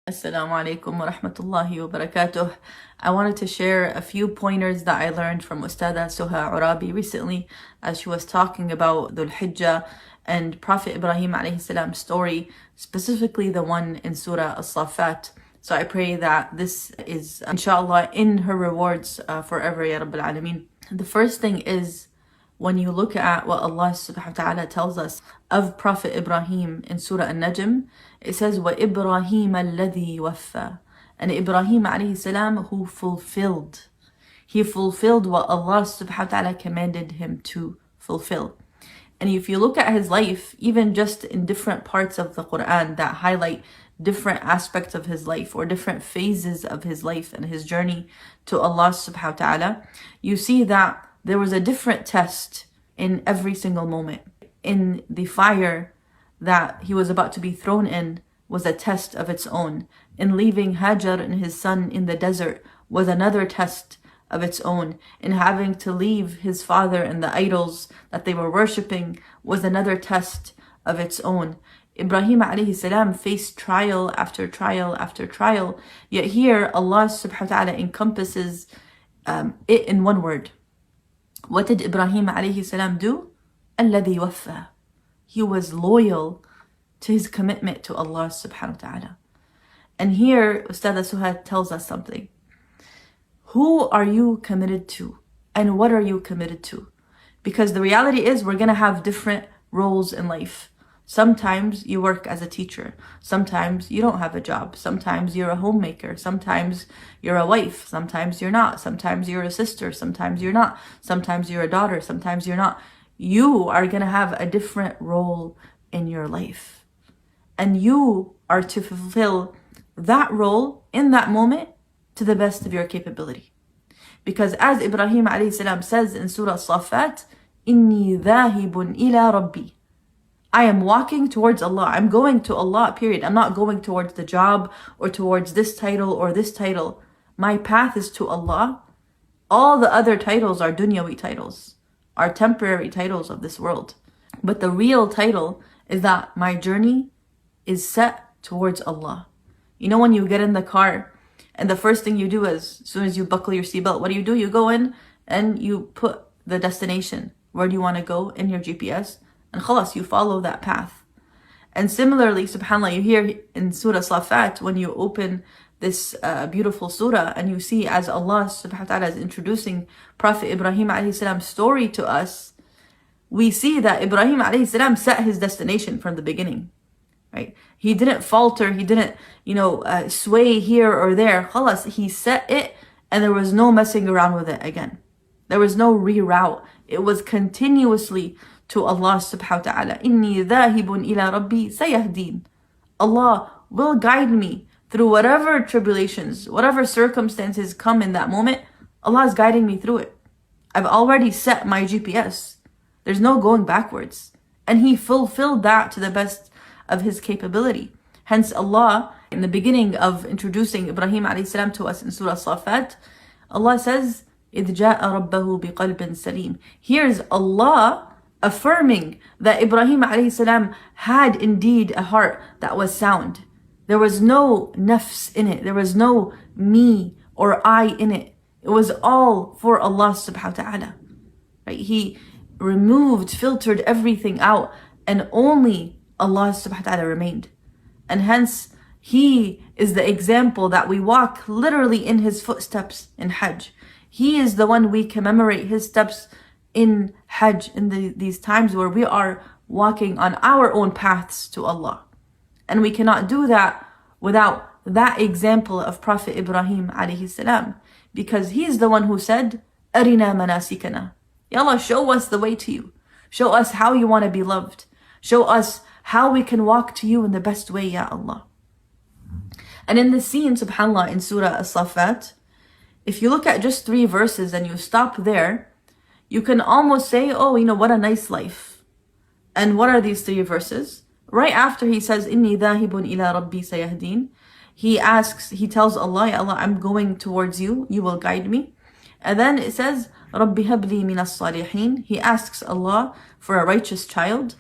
Assalamu alaikum wa rahmatullahi wa barakatuh. I wanted to share a few pointers that I learned from Ustadha Suha Urabi recently as she was talking about Dhull Hijjah and Prophet Ibrahim alayhi salam's story, specifically the one in surah Alsaffat. So I pray that this is inshallah in her rewards forever, ya Rabbil Alameen. The first thing is, when you look at what Allah subhanahu wa ta'ala tells us of Prophet Ibrahim in Surah An-Najm, it says, وَإِبْرَاهِيمَ الَّذِي وَفَّى. And Ibrahim alayhi salam who fulfilled. He fulfilled what Allah subhanahu wa ta'ala commanded him to fulfill. And if you look at his life, even just in different parts of the Quran that highlight different aspects of his life or different phases of his life and his journey to Allah subhanahu wa ta'ala, you see that there was a different test in every single moment. In the fire that he was about to be thrown in was a test of its own. In leaving Hajar and his son in the desert was another test of its own. In having to leave his father and the idols that they were worshipping was another test of its own. Ibrahim alayhi salam faced trial after trial after trial, yet here Allah subhanahu wa ta'ala encompasses it in one word. What did Ibrahim alayhi salam do? الَّذِي وَفَّى. He was loyal to his commitment to Allah subhanahu wa ta'ala. And here Ustadha Suha tells us something. Who are you committed to? And what are you committed to? Because the reality is we're going to have different roles in life. Sometimes you work as a teacher. Sometimes you don't have a job. Sometimes you're a homemaker. Sometimes you're a wife. Sometimes you're not. Sometimes you're a sister. Sometimes you're not. Sometimes you're a daughter. Sometimes you're not. You are going to have a different role in your life. And you are to fulfill that role in that moment to the best of your capability. Because as Ibrahim alayhi salam says in Surah Alsaffat, إِنِّي ذَاهِبٌ إِلَىٰ رَبِّي. I am walking towards Allah. I'm going to Allah, period. I'm not going towards the job or towards this title or this title. My path is to Allah. All the other titles are dunyawi titles, are temporary titles of this world. But the real title is that my journey is set towards Allah. You know when you get in the car and the first thing you do is, as soon as you buckle your seatbelt, what do? You go in and you put the destination. Where do you want to go in your GPS? And khalas, you follow that path. And similarly, subhanAllah, you hear in Surah Alsaffat, when you open this beautiful surah and you see as Allah subhanahu wa ta'ala is introducing Prophet Ibrahim alayhi salam's story to us, we see that Ibrahim alayhi salam set his destination from the beginning. Right? He didn't falter, he didn't, sway here or there. Khalas, he set it and there was no messing around with it again. There was no reroute. It was continuously to Allah subhanahu wa ta'ala. إِنِّي ذَاهِبٌ إِلَىٰ رَبِّي سَيَهْدِينَ. Allah will guide me through whatever tribulations, whatever circumstances come in that moment. Allah is guiding me through it. I've already set my GPS. There's no going backwards. And he fulfilled that to the best of his capability. Hence Allah, in the beginning of introducing Ibrahim alayhi salam to us in Surah Alsaffat, Allah says, إِذْ جَاءَ رَبَّهُ بِقَلْبٍ سَلِيمٍ. Here's Allah affirming that Ibrahim alayhi salam had indeed a heart that was sound. There was no nafs in it. There was no me or I in it. It was all for Allah subhanahu wa ta'ala. Right? He removed, filtered everything out, and only Allah subhanahu wa ta'ala remained. And hence, he is the example that we walk literally in his footsteps in Hajj. He is the one we commemorate his steps in Hajj, in these times where we are walking on our own paths to Allah. And we cannot do that without that example of Prophet Ibrahim alayhi salam, because he's the one who said, أَرِنَا مَنَاسِكَنَا. Ya Allah, show us the way to you. Show us how you want to be loved. Show us how we can walk to you in the best way, Ya Allah. And in the scene, subhanAllah, in Surah As-Saffat, if you look at just 3 verses and you stop there, you can almost say, what a nice life. And what are these 3 verses? Right after he says, إِنِّي ذَاهِبٌ إِلَىٰ رَبِّي سَيَهْدِينَ, he tells Allah, Ya Allah, I'm going towards you, you will guide me. And then it says, رَبِّ هَبْ لِي مِنَ الصَّالِحِينَ. He asks Allah for a righteous child.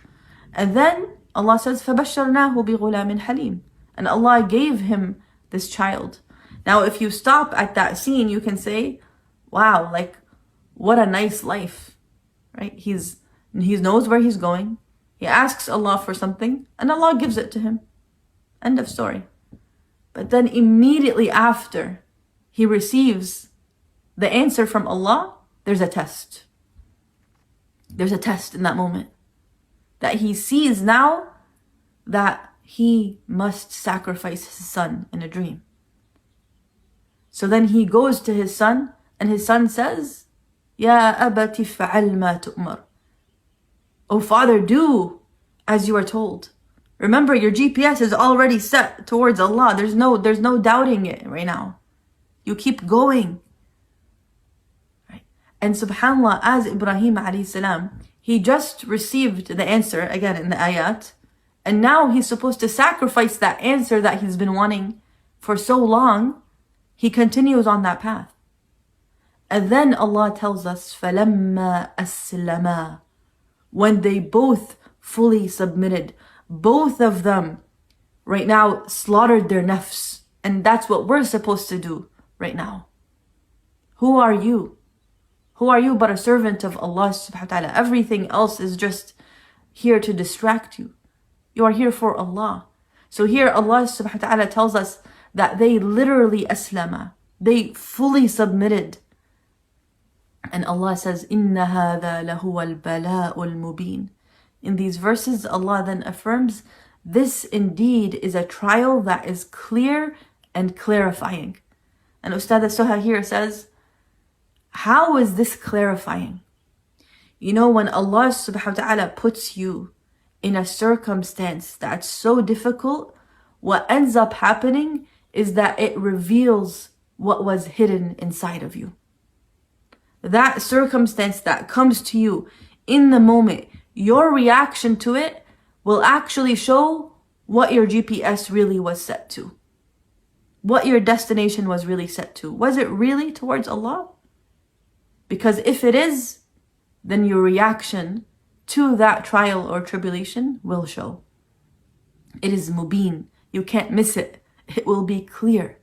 And then Allah says, فَبَشَّرْنَاهُ بِغُلَامٍ حَلِيمٍ. And Allah gave him this child. Now, if you stop at that scene, you can say, wow, like, what a nice life, right? He knows where he's going. He asks Allah for something, and Allah gives it to him. End of story. But then immediately after he receives the answer from Allah, there's a test. There's a test in that moment. That he sees now that he must sacrifice his son in a dream. So then he goes to his son, and his son says, Ya abati fa'al ma tu'mar. Oh father, do as you are told. Remember, your GPS is already set towards Allah. There's no doubting it right now. You keep going. Right? And subhanAllah, as Ibrahim alayhi salam, he just received the answer, again in the ayat, and now he's supposed to sacrifice that answer that he's been wanting for so long. He continues on that path. And then Allah tells us, فَلَمَّا أَسْلَمَا. When they both fully submitted, both of them right now slaughtered their nafs. And that's what we're supposed to do right now. Who are you? Who are you but a servant of Allah subhanahu wa ta'ala? Everything else is just here to distract you. You are here for Allah. So here Allah subhanahu wa ta'ala tells us that they literally aslama. They fully submitted. And Allah says, Inna hadha lahuwa al-bala'ul mubin. In these verses, Allah then affirms, this indeed is a trial that is clear and clarifying. And Ustadha Suha here says, how is this clarifying? You know, when Allah subhanahu wa ta'ala puts you in a circumstance that's so difficult, what ends up happening is that it reveals what was hidden inside of you. That circumstance that comes to you in the moment, your reaction to it will actually show what your GPS really was set to. What your destination was really set to. Was it really towards Allah? Because if it is, then your reaction to that trial or tribulation will show. It is mubin. You can't miss it. It will be clear.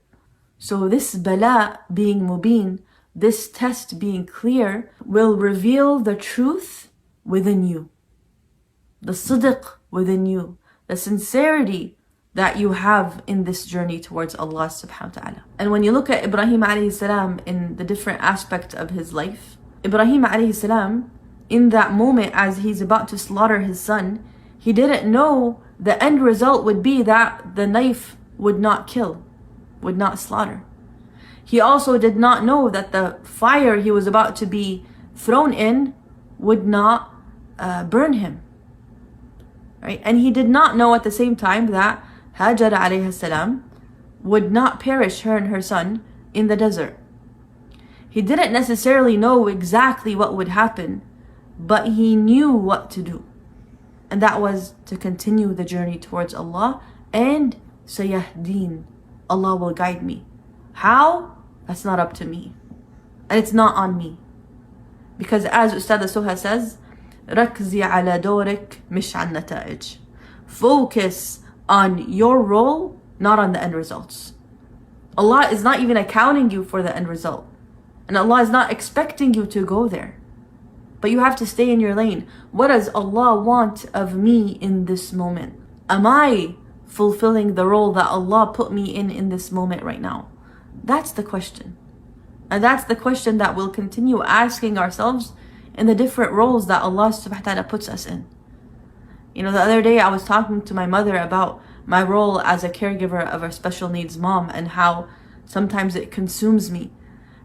So this bala being mubin, this test being clear, will reveal the truth within you. The sidq within you. The sincerity that you have in this journey towards Allah subhanahu wa ta'ala. And when you look at Ibrahim alayhi salam in the different aspects of his life, Ibrahim alayhi salam, in that moment as he's about to slaughter his son, he didn't know the end result would be that the knife would not kill, would not slaughter. He also did not know that the fire he was about to be thrown in would not burn him. Right? And he did not know at the same time that Hajar alayhi salam would not perish, her and her son, in the desert. He didn't necessarily know exactly what would happen, but he knew what to do. And that was to continue the journey towards Allah, and sayahdeen, Allah will guide me. How? That's not up to me. And it's not on me. Because as Ustadha Suha says, ركزي على دورك مش على النتائج. Focus on your role, not on the end results. Allah is not even accounting you for the end result. And Allah is not expecting you to go there. But you have to stay in your lane. What does Allah want of me in this moment? Am I fulfilling the role that Allah put me in this moment right now? That's the question. And that's the question that we'll continue asking ourselves in the different roles that Allah subhanahu wa ta'ala puts us in. You know, the other day I was talking to my mother about my role as a caregiver of a special needs mom and how sometimes it consumes me.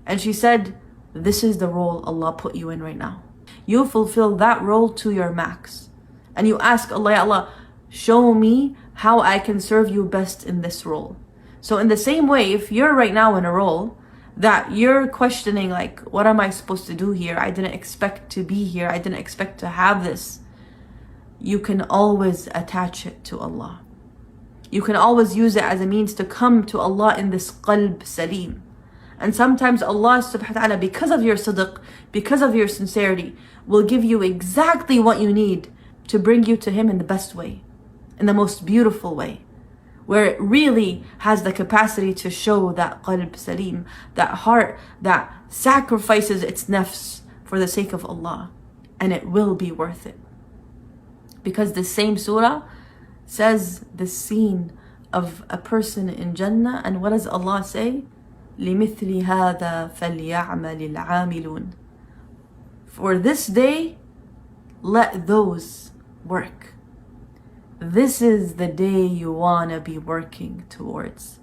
And she said, this is the role Allah put you in right now. You fulfill that role to your max. And you ask Allah, Ya Allah, show me how I can serve you best in this role. So in the same way, if you're right now in a role that you're questioning, like, what am I supposed to do here? I didn't expect to be here. I didn't expect to have this. You can always attach it to Allah. You can always use it as a means to come to Allah in this qalb salim. And sometimes Allah subhanahu wa ta'ala, because of your sidq, because of your sincerity, will give you exactly what you need to bring you to Him in the best way, in the most beautiful way. where it really has the capacity to show that qalb salim, that heart that sacrifices its nafs for the sake of Allah, and it will be worth it. Because the same surah says the scene of a person in Jannah, and what does Allah say? لِمِثْلِ هَذَا فَلْيَعْمَلِ الْعَامِلُونَ. For this day, let those work. This is the day you want to be working towards.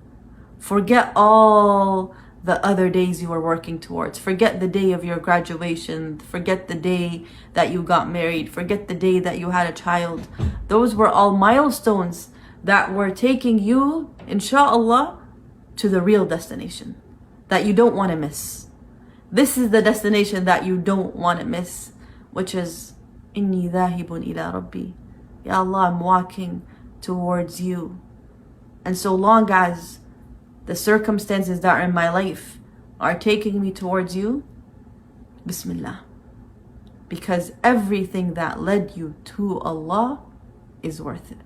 Forget all the other days you were working towards. Forget the day of your graduation. Forget the day that you got married. Forget the day that you had a child. Those were all milestones that were taking you, inshallah, to the real destination that you don't want to miss. This is the destination that you don't want to miss, which is إِنِّي ذَاهِبٌ إِلَىٰ رَبِّي. Ya Allah, I'm walking towards you. And so long as the circumstances that are in my life are taking me towards you, Bismillah. Because everything that led you to Allah is worth it.